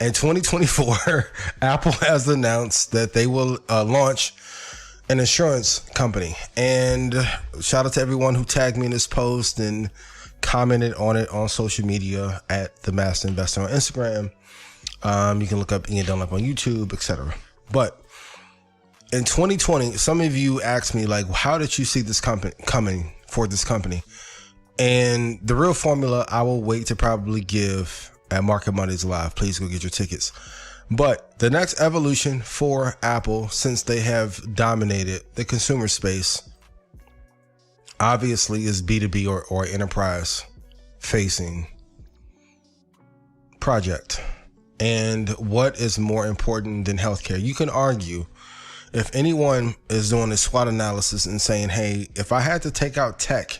In 2024, Apple has announced that they will launch an insurance company. And shout out to everyone who tagged me in this post and commented on it on social media at The Master Investor on Instagram. You can look up Ian Dunlap on YouTube, etc. But in 2020, some of you asked me, like, how did you see this company coming for this company? And the real formula I will wait to probably give at Market Mondays Live. Please go get your tickets. But the next evolution for Apple, since they have dominated the consumer space, obviously is B2B or enterprise facing project. And what is more important than healthcare? You can argue, if anyone is doing a SWOT analysis and saying, hey, if I had to take out tech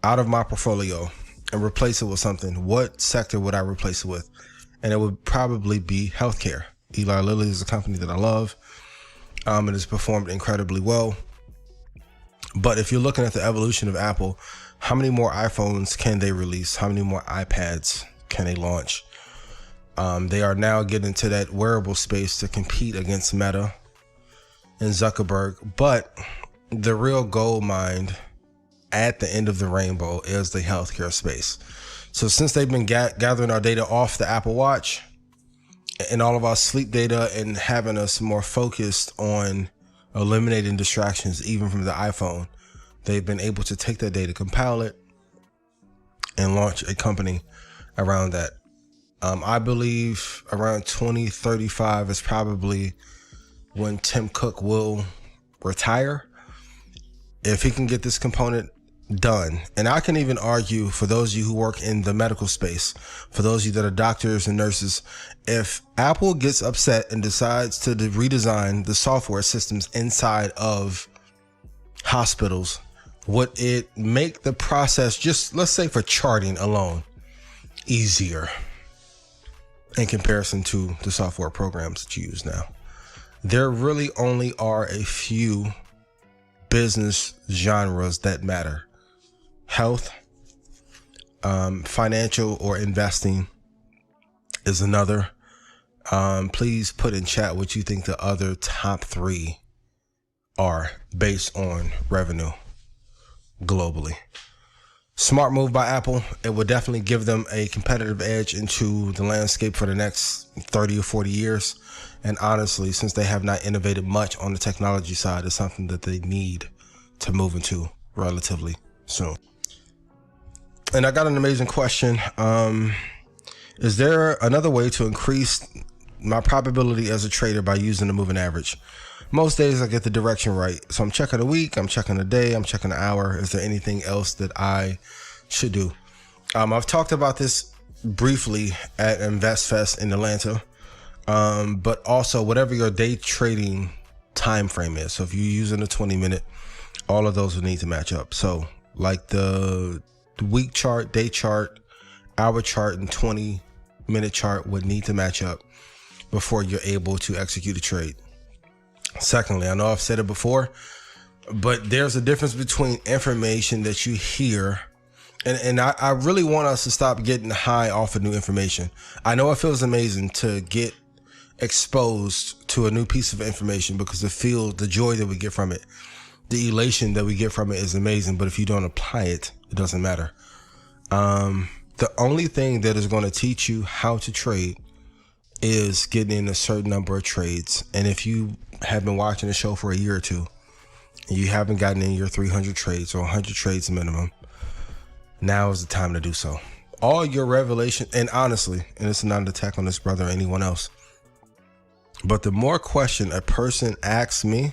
out of my portfolio and replace it with something, what sector would I replace it with? And it would probably be healthcare. Eli Lilly is a company that I love. It has performed incredibly well. But if you're looking at the evolution of Apple, how many more iPhones can they release? How many more iPads can they launch? They are now getting to that wearable space to compete against Meta and Zuckerberg. But the real gold mine at the end of the rainbow is the healthcare space. So since they've been gathering our data off the Apple Watch and all of our sleep data and having us more focused on eliminating distractions, even from the iPhone, they've been able to take that data, compile it, and launch a company around that. I believe around 2035 is probably when Tim Cook will retire. If he can get this component done. And I can even argue, for those of you who work in the medical space, for those of you that are doctors and nurses, if Apple gets upset and decides to redesign the software systems inside of hospitals, would it make the process, just let's say for charting alone, easier in comparison to the software programs that you use now? There really only are a few business genres that matter. Health, financial or investing is another. Please put in chat what you think the other top three are based on revenue globally. Smart move by Apple. It will definitely give them a competitive edge into the landscape for the next 30 or 40 years. And honestly, since they have not innovated much on the technology side, it's something that they need to move into relatively soon. And I got an amazing question. Is there another way to increase my probability as a trader by using the moving average? Most days I get the direction right. So I'm checking a week, I'm checking a day, I'm checking an hour. Is there anything else that I should do? I've talked about this briefly at InvestFest in Atlanta. But also whatever your day trading time frame is. So if you're using a 20-minute, all of those will need to match up. So like the week chart, day chart, hour chart, and 20-minute chart would need to match up before you're able to execute a trade. Secondly, I know I've said it before, but there's a difference between information that you hear, and I really want us to stop getting high off of new information. I know it feels amazing to get exposed to a new piece of information because the joy that we get from it, the elation that we get from it is amazing. But if you don't apply it, it doesn't matter. The only thing that is going to teach you how to trade is getting in a certain number of trades. And if you have been watching the show for a year or two and you haven't gotten in your 300 trades or 100 trades minimum, now is the time to do so. All your revelation, and honestly, and it's not an attack on this brother or anyone else, but the more question a person asks me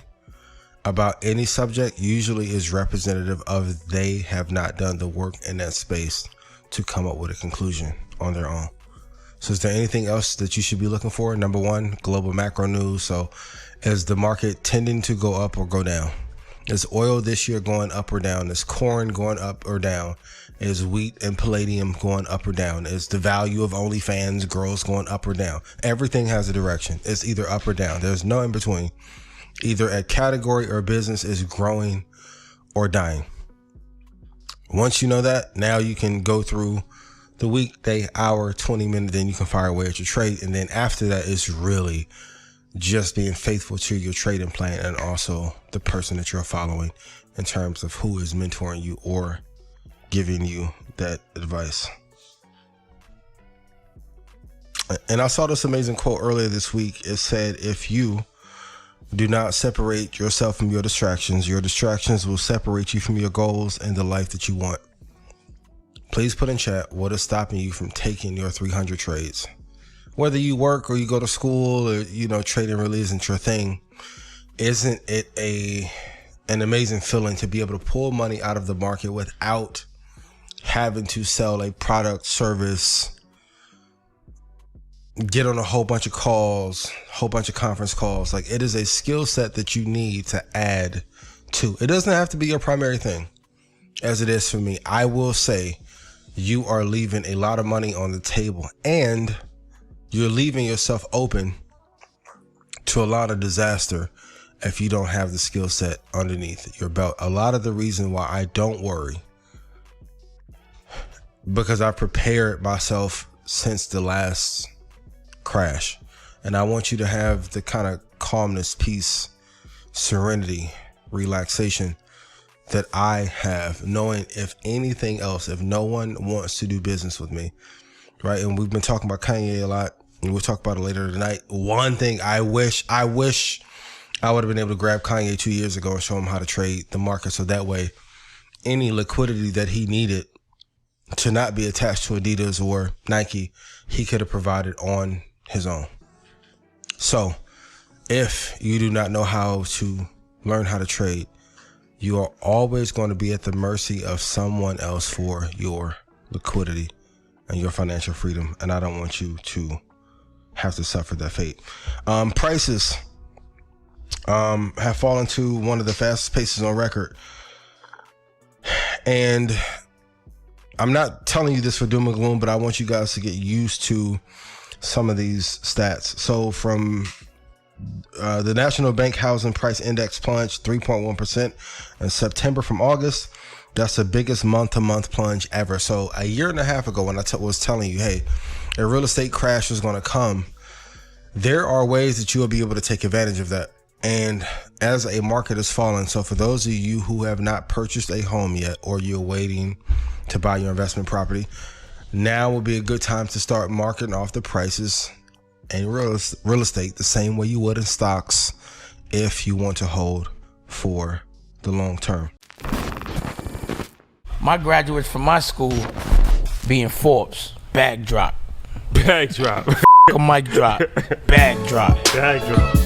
about any subject usually is representative of they have not done the work in that space to come up with a conclusion on their own. So is there anything else that you should be looking for? Number one, global macro news. So is the market tending to go up or go down? Is oil this year going up or down? Is corn going up or down? Is wheat and palladium going up or down? Is the value of OnlyFans girls going up or down? Everything has a direction. It's either up or down. There's no in between. Either a category or business is growing or dying. Once you know that, now you can go through the weekday hour, 20 minutes, then you can fire away at your trade. And then after that, it's really just being faithful to your trading plan and also the person that you're following in terms of who is mentoring you or giving you that advice. And I saw this amazing quote earlier this week. It said, if you do not separate yourself from your distractions will separate you from your goals and the life that you want. Please put in chat what is stopping you from taking your 300 trades. Whether you work or you go to school or, trading really isn't your thing. Isn't it an amazing feeling to be able to pull money out of the market without having to sell a product, service, get on a whole bunch of calls, whole bunch of conference calls? Like, it is a skill set that you need to add to. It doesn't have to be your primary thing, as it is for me. I will say you are leaving a lot of money on the table, and you're leaving yourself open to a lot of disaster if you don't have the skill set underneath your belt. A lot of the reason why I don't worry, because I've prepared myself since the last crash. And I want you to have the kind of calmness, peace, serenity, relaxation that I have, knowing if anything else, if no one wants to do business with me, right? And we've been talking about Kanye a lot, and we'll talk about it later tonight. One thing I wish I would have been able to grab Kanye 2 years ago and show him how to trade the market, so that way any liquidity that he needed to not be attached to Adidas or Nike, he could have provided on his own. So if you do not know how to learn how to trade, you are always going to be at the mercy of someone else for your liquidity and your financial freedom. And I don't want you to have to suffer that fate. Prices have fallen to one of the fastest paces on record. And I'm not telling you this for doom and gloom, but I want you guys to get used to some of these stats. So from the National Bank Housing Price Index plunged 3.1% in September from August. That's the biggest month-to-month plunge ever. So a year and a half ago, when I was telling you, hey, a real estate crash was going to come, there are ways that you will be able to take advantage of that. And as a market is falling, so for those of you who have not purchased a home yet, or you're waiting to buy your investment property, now will be a good time to start marketing off the prices in real estate the same way you would in stocks if you want to hold for the long term. My graduates from my school being Forbes, bag drop. Bag drop. A mic drop, bag drop. Bag drop.